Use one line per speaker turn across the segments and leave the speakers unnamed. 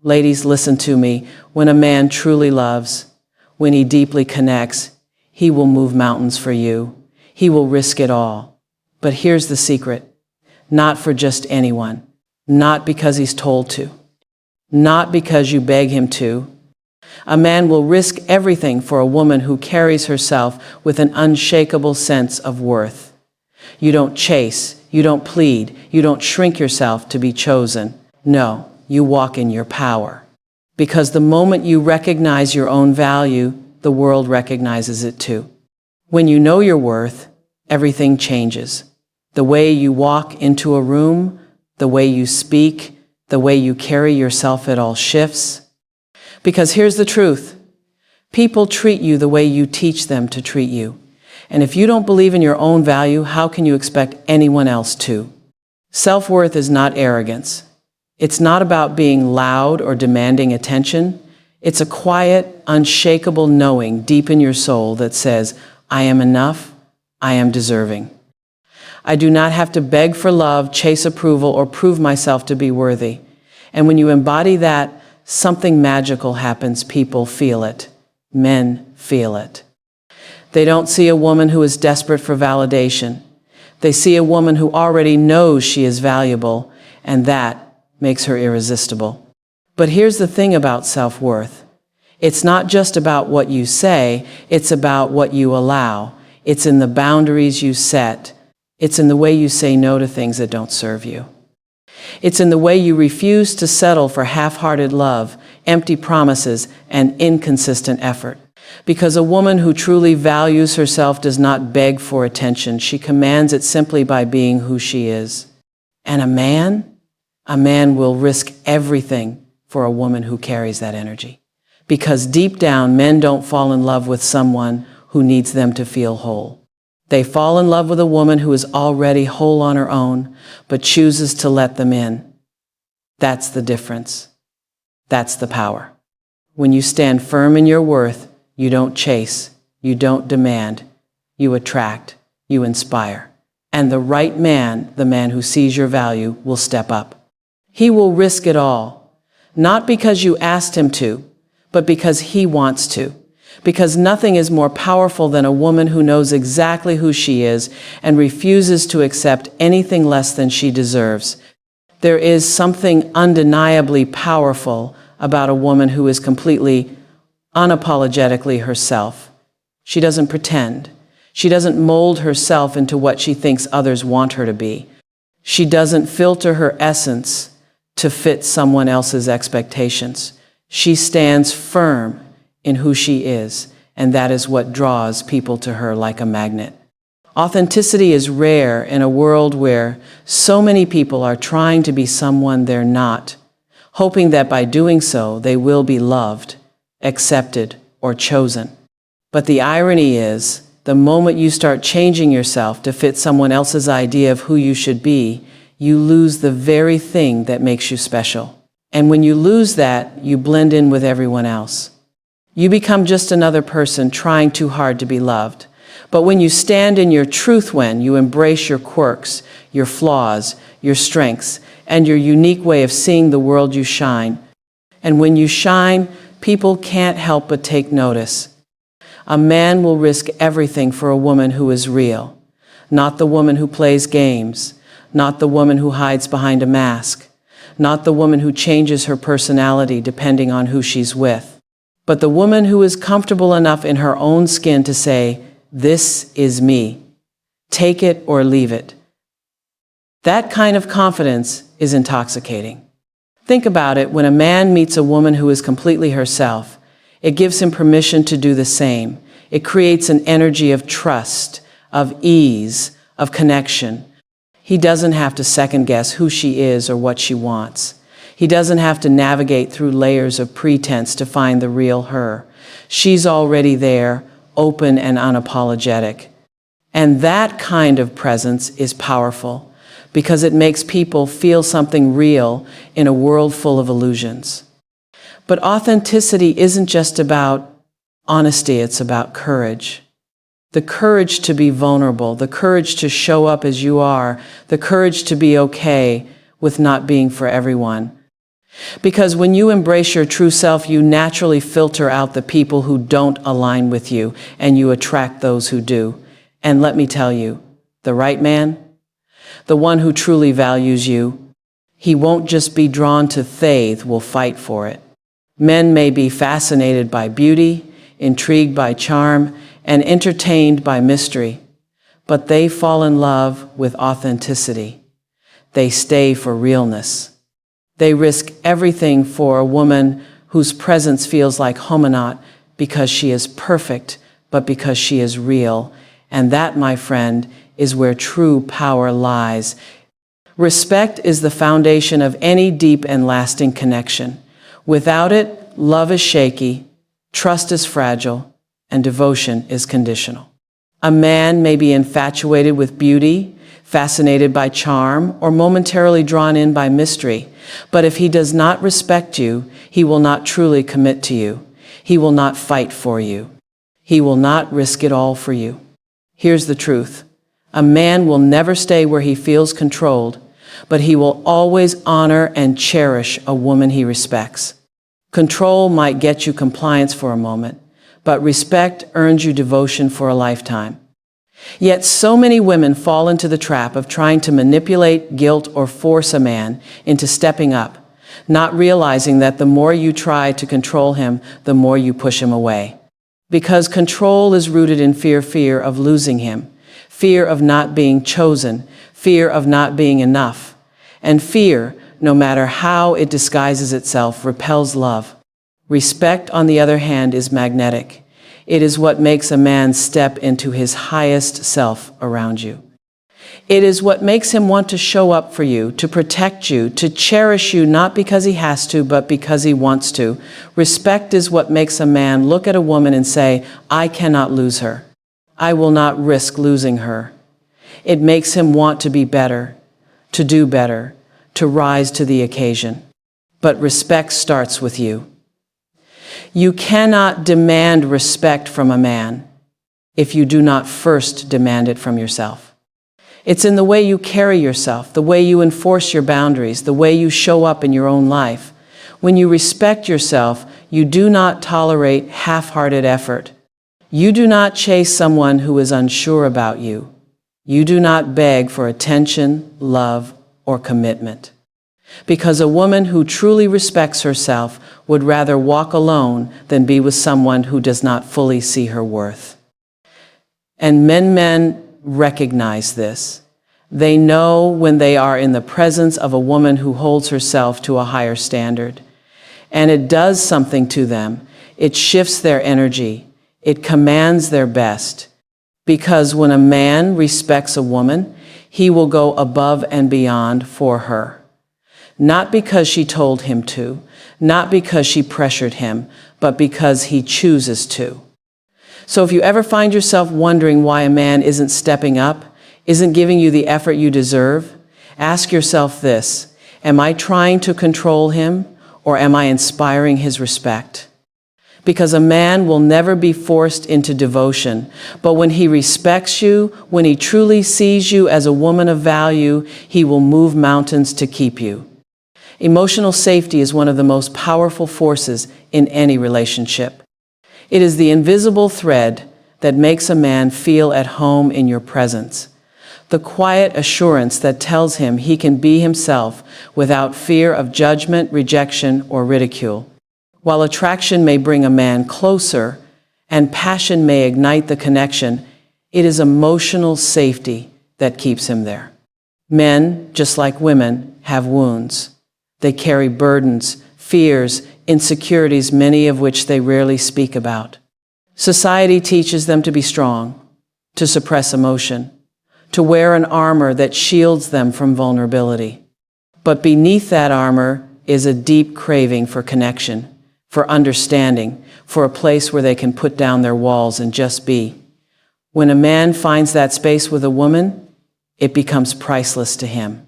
Ladies, listen to me. When a man truly loves, when he deeply connects, he will move mountains for you. He will risk it all. But here's the secret. Not for just anyone. Not because he's told to. Not because you beg him to. A man will risk everything for a woman who carries herself with an unshakable sense of worth. You don't chase, you don't plead, you don't shrink yourself to be chosen. No, you walk in your power. Because the moment you recognize your own value, the world recognizes it too. When you know your worth, everything changes. The way you walk into a room, the way you speak, the way you carry yourself, it all shifts. Because here's the truth. People treat you the way you teach them to treat you. And if you don't believe in your own value, how can you expect anyone else to? Self-worth is not arrogance. It's not about being loud or demanding attention. It's a quiet, unshakable knowing deep in your soul that says, I am enough, I am deserving. I do not have to beg for love, chase approval, or prove myself to be worthy. And when you embody that, something magical happens. People feel it. Men feel it. They don't see a woman who is desperate for validation. They see a woman who already knows she is valuable, and that makes her irresistible. But here's the thing about self-worth. It's not just about what you say, it's about what you allow. It's in the boundaries you set. It's in the way you say no to things that don't serve you. It's in the way you refuse to settle for half-hearted love, empty promises, and inconsistent effort. Because a woman who truly values herself does not beg for attention. She commands it simply by being who she is. And a man will risk everything for a woman who carries that energy. Because deep down, men don't fall in love with someone who needs them to feel whole. They fall in love with a woman who is already whole on her own, but chooses to let them in. That's the difference. That's the power. When you stand firm in your worth, you don't chase, you don't demand, you attract, you inspire. And the right man, the man who sees your value, will step up. He will risk it all, not because you asked him to, but because he wants to. Because nothing is more powerful than a woman who knows exactly who she is and refuses to accept anything less than she deserves. There is something undeniably powerful about a woman who is completely, unapologetically herself. She doesn't pretend. She doesn't mold herself into what she thinks others want her to be. She doesn't filter her essence to fit someone else's expectations. She stands firm in who she is, and that is what draws people to her like a magnet. Authenticity is rare in a world where so many people are trying to be someone they're not, hoping that by doing so they will be loved, accepted, or chosen. But the irony is, the moment you start changing yourself to fit someone else's idea of who you should be, you lose the very thing that makes you special. And when you lose that, you blend in with everyone else. You become just another person trying too hard to be loved. But when you stand in your truth, when you embrace your quirks, your flaws, your strengths, and your unique way of seeing the world, you shine. And when you shine, people can't help but take notice. A man will risk everything for a woman who is real, not the woman who plays games, not the woman who hides behind a mask, not the woman who changes her personality depending on who she's with. But the woman who is comfortable enough in her own skin to say, this is me. Take it or leave it. That kind of confidence is intoxicating. Think about it. When a man meets a woman who is completely herself, it gives him permission to do the same. It creates an energy of trust, of ease, of connection. He doesn't have to second guess who she is or what she wants. He doesn't have to navigate through layers of pretense to find the real her. She's already there, open and unapologetic. And that kind of presence is powerful because it makes people feel something real in a world full of illusions. But authenticity isn't just about honesty, it's about courage. The courage to be vulnerable, the courage to show up as you are, the courage to be okay with not being for everyone. Because when you embrace your true self, you naturally filter out the people who don't align with you, and you attract those who do. And let me tell you, the right man, the one who truly values you, he won't just be drawn to faith, will fight for it. Men may be fascinated by beauty, intrigued by charm, and entertained by mystery, but they fall in love with authenticity. They stay for realness. They risk everything for a woman whose presence feels like home, not because she is perfect, but because she is real. And that, my friend, is where true power lies. Respect is the foundation of any deep and lasting connection. Without it, love is shaky, trust is fragile, and devotion is conditional. A man may be infatuated with beauty, fascinated by charm, or momentarily drawn in by mystery. But if he does not respect you, he will not truly commit to you. He will not fight for you. He will not risk it all for you. Here's the truth. A man will never stay where he feels controlled, but he will always honor and cherish a woman he respects. Control might get you compliance for a moment, but respect earns you devotion for a lifetime. Yet so many women fall into the trap of trying to manipulate, guilt, or force a man into stepping up, not realizing that the more you try to control him, the more you push him away. Because control is rooted in fear of losing him, fear of not being chosen, fear of not being enough. And fear, no matter how it disguises itself, repels love. Respect, on the other hand, is magnetic. It is what makes a man step into his highest self around you. It is what makes him want to show up for you, to protect you, to cherish you, not because he has to, but because he wants to. Respect is what makes a man look at a woman and say, I cannot lose her. I will not risk losing her. It makes him want to be better, to do better, to rise to the occasion. But respect starts with you. You cannot demand respect from a man if you do not first demand it from yourself. It's in the way you carry yourself, the way you enforce your boundaries, the way you show up in your own life. When you respect yourself, you do not tolerate half-hearted effort. You do not chase someone who is unsure about you. You do not beg for attention, love, or commitment. Because a woman who truly respects herself would rather walk alone than be with someone who does not fully see her worth. And men recognize this. They know when they are in the presence of a woman who holds herself to a higher standard. And it does something to them. It shifts their energy. It commands their best. Because when a man respects a woman, he will go above and beyond for her. Not because she told him to, not because she pressured him, but because he chooses to. So if you ever find yourself wondering why a man isn't stepping up, isn't giving you the effort you deserve, ask yourself this: am I trying to control him, or am I inspiring his respect? Because a man will never be forced into devotion, but when he respects you, when he truly sees you as a woman of value, he will move mountains to keep you. Emotional safety is one of the most powerful forces in any relationship. It is the invisible thread that makes a man feel at home in your presence. The quiet assurance that tells him he can be himself without fear of judgment, rejection, or ridicule. While attraction may bring a man closer and passion may ignite the connection, it is emotional safety that keeps him there. Men, just like women, have wounds. They carry burdens, fears, insecurities, many of which they rarely speak about. Society teaches them to be strong, to suppress emotion, to wear an armor that shields them from vulnerability. But beneath that armor is a deep craving for connection, for understanding, for a place where they can put down their walls and just be. When a man finds that space with a woman, it becomes priceless to him.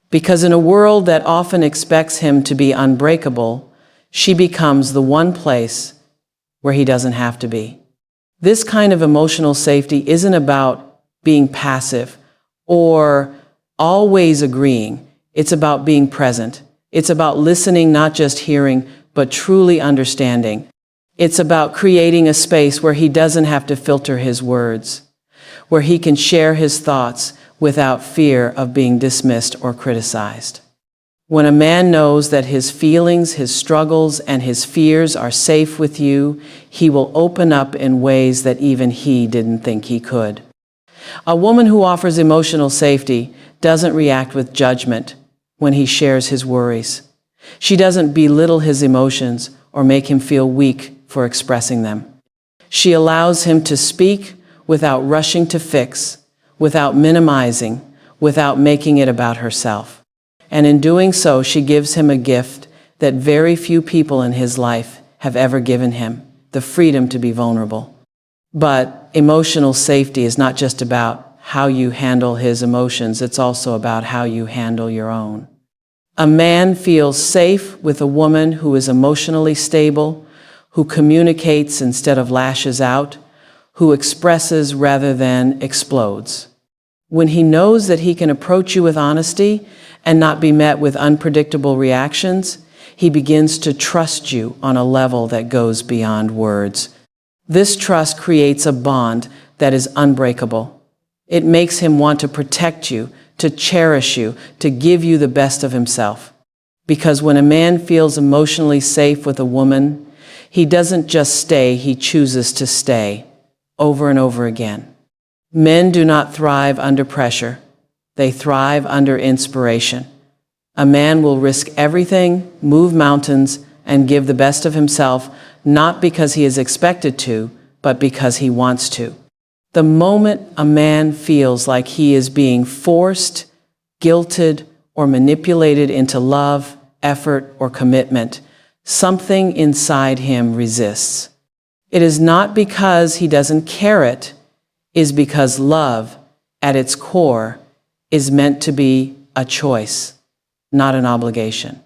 Because in a world that often expects him to be unbreakable, she becomes the one place where he doesn't have to be. This kind of emotional safety isn't about being passive or always agreeing. It's about being present. It's about listening, not just hearing, but truly understanding. It's about creating a space where he doesn't have to filter his words, where he can share his thoughts without fear of being dismissed or criticized. When a man knows that his feelings, his struggles, and his fears are safe with you, he will open up in ways that even he didn't think he could. A woman who offers emotional safety doesn't react with judgment when he shares his worries. She doesn't belittle his emotions or make him feel weak for expressing them. She allows him to speak without rushing to fix, without minimizing, without making it about herself. And in doing so, she gives him a gift that very few people in his life have ever given him, the freedom to be vulnerable. But emotional safety is not just about how you handle his emotions, it's also about how you handle your own. A man feels safe with a woman who is emotionally stable, who communicates instead of lashes out, who expresses rather than explodes. When he knows that he can approach you with honesty and not be met with unpredictable reactions, he begins to trust you on a level that goes beyond words. This trust creates a bond that is unbreakable. It makes him want to protect you, to cherish you, to give you the best of himself. Because when a man feels emotionally safe with a woman, he doesn't just stay, he chooses to stay over and over again. Men do not thrive under pressure. They thrive under inspiration. A man will risk everything, move mountains, and give the best of himself, not because he is expected to, but because he wants to. The moment a man feels like he is being forced, guilted, or manipulated into love, effort, or commitment, something inside him resists. It is not because he doesn't care, it is because love, at its core, is meant to be a choice, not an obligation.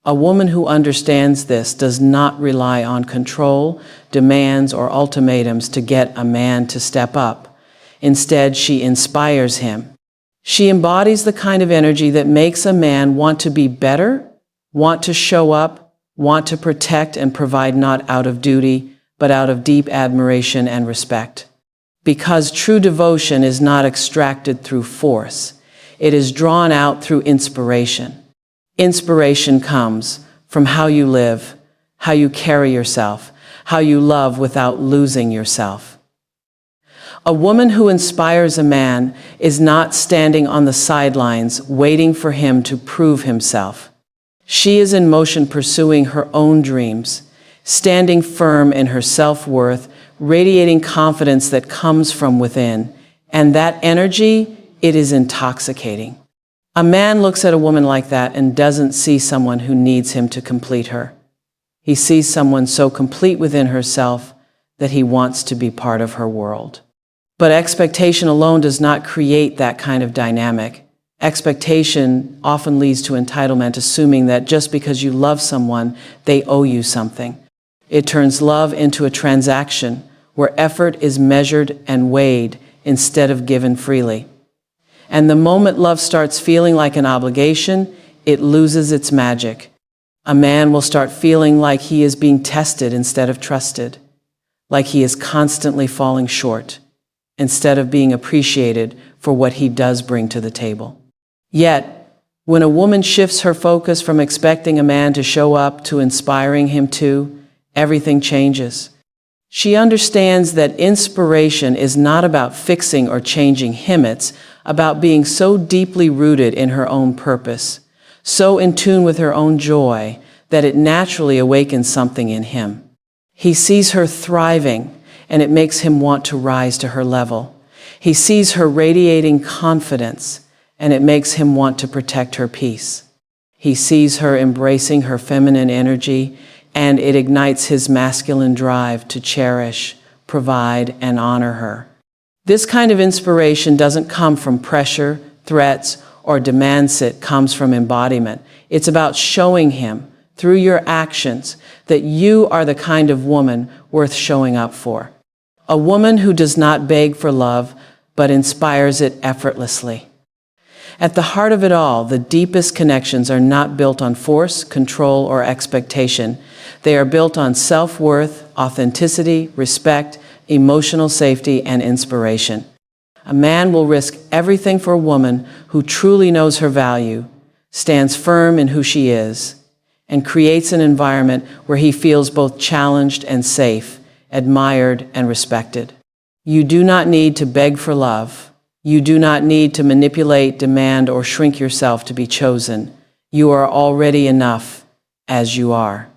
A woman who understands this does not rely on control, demands, or ultimatums to get a man to step up. Instead, she inspires him. She embodies the kind of energy that makes a man want to be better, want to show up, want to protect and provide, not out of duty, but out of deep admiration and respect. Because true devotion is not extracted through force. It is drawn out through inspiration. Inspiration comes from how you live, how you carry yourself, how you love without losing yourself. A woman who inspires a man is not standing on the sidelines waiting for him to prove himself. She is in motion pursuing her own dreams, standing firm in her self-worth, radiating confidence that comes from within. And that energy, it is intoxicating. A man looks at a woman like that and doesn't see someone who needs him to complete her. He sees someone so complete within herself that he wants to be part of her world. But expectation alone does not create that kind of dynamic. Expectation often leads to entitlement, assuming that just because you love someone, they owe you something. It turns love into a transaction where effort is measured and weighed instead of given freely. And the moment love starts feeling like an obligation, it loses its magic. A man will start feeling like he is being tested instead of trusted, like he is constantly falling short, instead of being appreciated for what he does bring to the table. Yet, when a woman shifts her focus from expecting a man to show up to inspiring him to, everything changes. She understands that inspiration is not about fixing or changing him, it's about being so deeply rooted in her own purpose, so in tune with her own joy, that it naturally awakens something in him. He sees her thriving, and it makes him want to rise to her level. He sees her radiating confidence, and it makes him want to protect her peace. He sees her embracing her feminine energy, and it ignites his masculine drive to cherish, provide, and honor her. This kind of inspiration doesn't come from pressure, threats, or demands. It comes from embodiment. It's about showing him, through your actions, that you are the kind of woman worth showing up for. A woman who does not beg for love, but inspires it effortlessly. At the heart of it all, the deepest connections are not built on force, control, or expectation. They are built on self-worth, authenticity, respect, emotional safety, and inspiration. A man will risk everything for a woman who truly knows her value, stands firm in who she is, and creates an environment where he feels both challenged and safe, admired and respected. You do not need to beg for love. You do not need to manipulate, demand, or shrink yourself to be chosen. You are already enough as you are.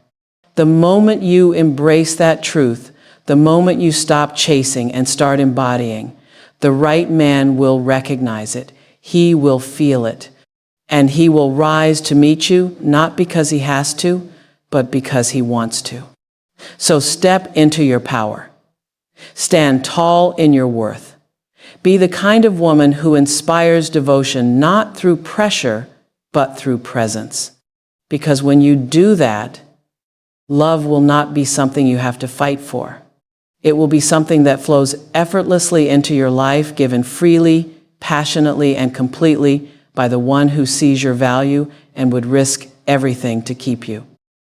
The moment you embrace that truth, the moment you stop chasing and start embodying, the right man will recognize it. He will feel it. And he will rise to meet you, not because he has to, but because he wants to. So step into your power. Stand tall in your worth. Be the kind of woman who inspires devotion not through pressure, but through presence. Because when you do that, love will not be something you have to fight for. It will be something that flows effortlessly into your life, given freely, passionately, and completely by the one who sees your value and would risk everything to keep you.